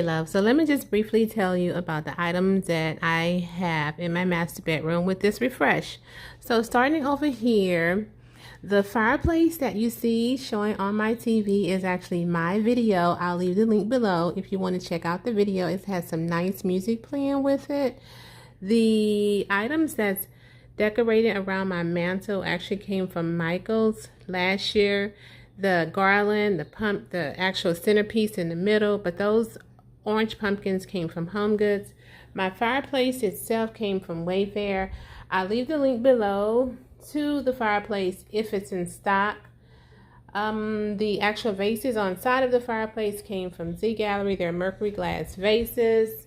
Okay, love, so let me just briefly tell you about the items that I have in my master bedroom with this refresh. So starting over here, the fireplace that you see showing on my TV is actually my video. I'll leave the link below if you want to check out the video. It has some nice music playing with it. The items that's decorated around my mantle actually came from Michael's last year. The garland, the actual centerpiece in the middle, but those orange pumpkins came from HomeGoods. My fireplace itself came from Wayfair. I'll leave the link below to the fireplace if it's in stock. The actual vases on side of the fireplace came from Z Gallery. They're mercury glass vases.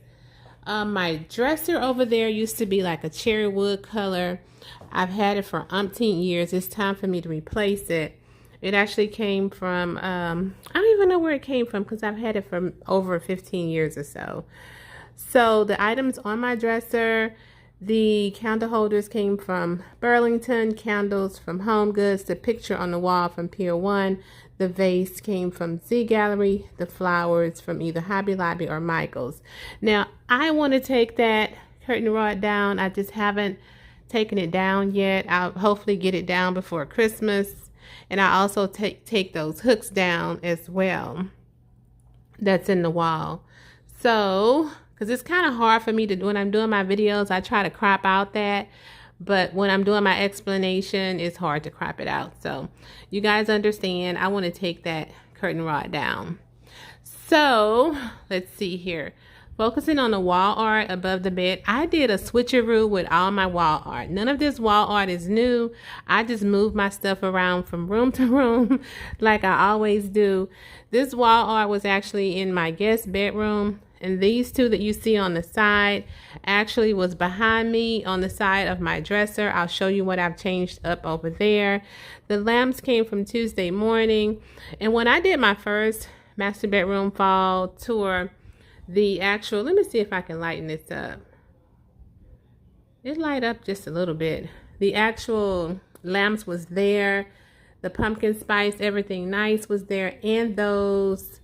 My dresser over there used to be like a cherry wood color. I've had it for umpteen years. It's time for me to replace it. It actually came from, I don't even know where it came from because I've had it for over 15 years or so. So the items on my dresser, the candle holders came from Burlington, candles from HomeGoods, the picture on the wall from Pier 1, the vase came from Z Gallery, the flowers from either Hobby Lobby or Michael's. Now, I want to take that curtain rod down. I just haven't taken it down yet. I'll hopefully get it down before Christmas. And I also take those hooks down as well that's in the wall. So, because it's kind of hard for me to, when I'm doing my videos, I try to crop out that. But when I'm doing my explanation, it's hard to crop it out. So, you guys understand, I want to take that curtain rod down. So, let's see here. Focusing on the wall art above the bed, I did a switcheroo with all my wall art. None of this wall art is new. I just moved my stuff around from room to room like I always do. This wall art was actually in my guest bedroom, and these two that you see on the side actually was behind me on the side of my dresser. I'll show you what I've changed up over there. The lamps came from Tuesday morning, and when I did my first master bedroom fall tour, the actual, let me see if I can lighten this up. It light up just a little bit. The actual lamps was there. The pumpkin spice, everything nice was there. And those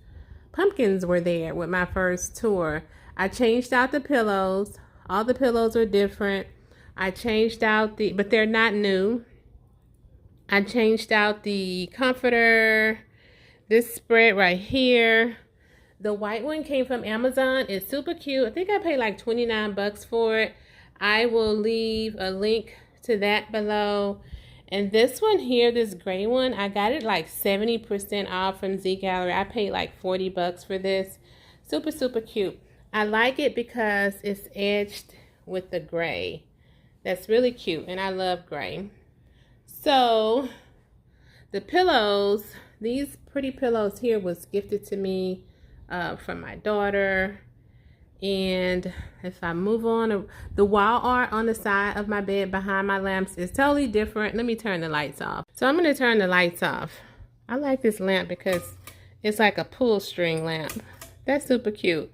pumpkins were there with my first tour. I changed out the pillows. All the pillows are different. I changed out but they're not new. I changed out the comforter. This spread right here. The white one came from Amazon. It's super cute. I think I paid like 29 bucks for it. I will leave a link to that below. And this one here, this gray one, I got it like 70% off from Z Gallery. I paid like 40 bucks for this. Super, super cute. I like it because it's edged with the gray. That's really cute, and I love gray. So, the pillows, these pretty pillows here was gifted to me from my daughter. And if I move on, the wall art on the side of my bed behind my lamps is totally different. Let me turn the lights off. So I'm going to turn the lights off. I like this lamp because it's like a pull string lamp. That's super cute.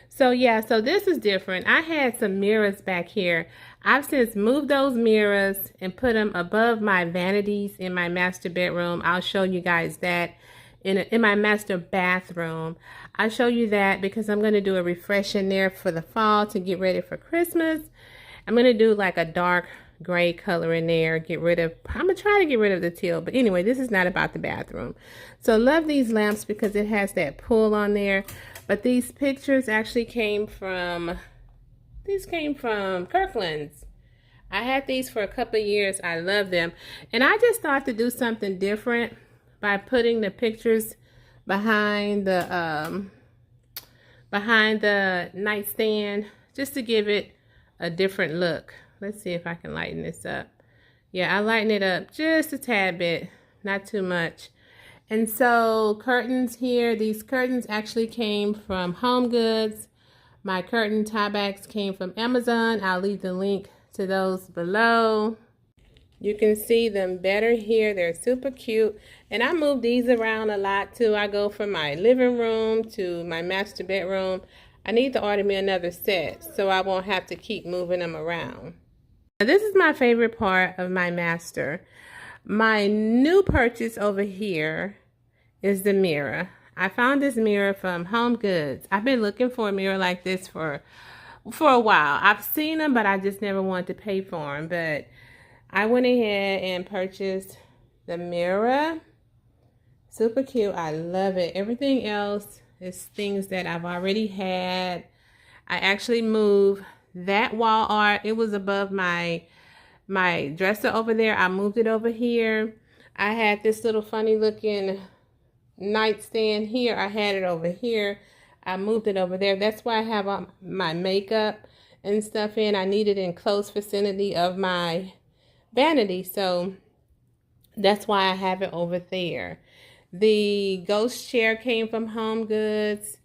So yeah, so this is different. I had some mirrors back here. I've since moved those mirrors and put them above my vanities in my master bedroom. I'll show you guys that. In my master bathroom. I'll show you that because I'm going to do a refresh in there for the fall to get ready for Christmas. I'm going to do like a dark gray color in there. I'm going to try to get rid of the teal. But anyway, this is not about the bathroom. So love these lamps because it has that pull on there. But these pictures actually came from Kirkland's. I had these for a couple of years. I love them. And I just thought to do something different by putting the pictures behind the nightstand, just to give it a different look. Let's see if I can lighten this up. Yeah, I lighten it up just a tad bit, not too much. And so curtains here, these curtains actually came from HomeGoods. My curtain tie backs came from Amazon. I'll leave the link to those below. You can see them better here. They're super cute. And I move these around a lot too. I go from my living room to my master bedroom. I need to order me another set so I won't have to keep moving them around. Now, this is my favorite part of my master. My new purchase over here is the mirror. I found this mirror from HomeGoods. I've been looking for a mirror like this for a while. I've seen them, but I just never wanted to pay for them. But I went ahead and purchased the mirror. Super cute. I love it. Everything else is things that I've already had. I actually moved that wall art. It was above my dresser over there. I moved it over here. I had this little funny looking nightstand here. I had it over here. I moved it over there. That's why I have my makeup and stuff in. I need it in close vicinity of my vanity, so that's why I have it over there. The ghost chair came from HomeGoods.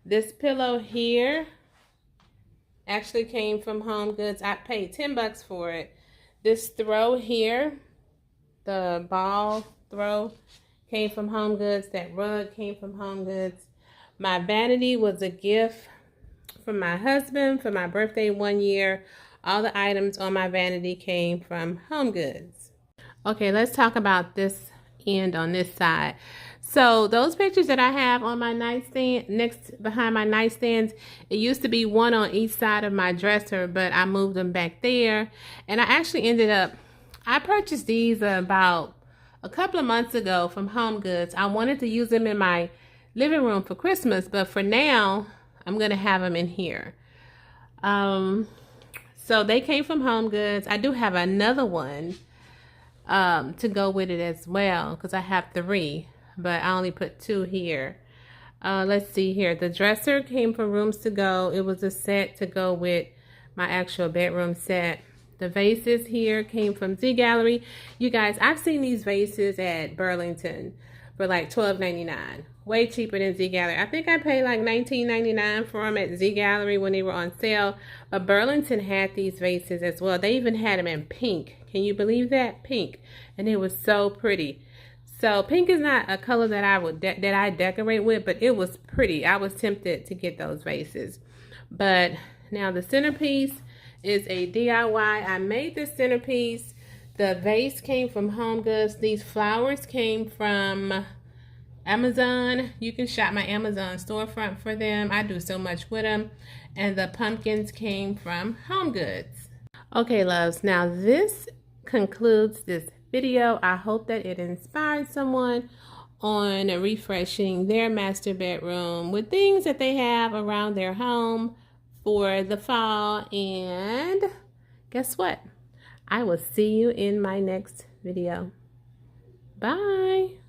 This pillow here actually came from HomeGoods. I paid 10 bucks for it. This throw here, the ball throw, came from HomeGoods. That rug came from HomeGoods. My vanity was a gift from my husband for my birthday 1 year. All the items on my vanity came from HomeGoods. Okay, let's talk about this end on this side. So those pictures that I have on my nightstand, behind my nightstands, it used to be one on each side of my dresser, but I moved them back there. And I actually I purchased these about a couple of months ago from HomeGoods. I wanted to use them in my living room for Christmas, but for now, I'm going to have them in here. So they came from HomeGoods. I do have another one to go with it as well, because I have 3, but I only put 2 here. Let's see here. The dresser came from Rooms to Go. It was a set to go with my actual bedroom set. The vases here came from Z Gallery. You guys, I've seen these vases at Burlington for like $12.99. Way cheaper than Z Gallery. I think I paid like $19.99 for them at Z Gallery when they were on sale. But Burlington had these vases as well. They even had them in pink. Can you believe that? Pink. And it was so pretty. So pink is not a color that I decorate with, but it was pretty. I was tempted to get those vases. But now the centerpiece is a DIY. I made this centerpiece. The vase came from HomeGoods. These flowers came from Amazon. You can shop my Amazon storefront for them. I do so much with them. And the pumpkins came from HomeGoods. Okay, loves. Now this concludes this video. I hope that it inspired someone on refreshing their master bedroom with things that they have around their home for the fall. And guess what? I will see you in my next video. Bye.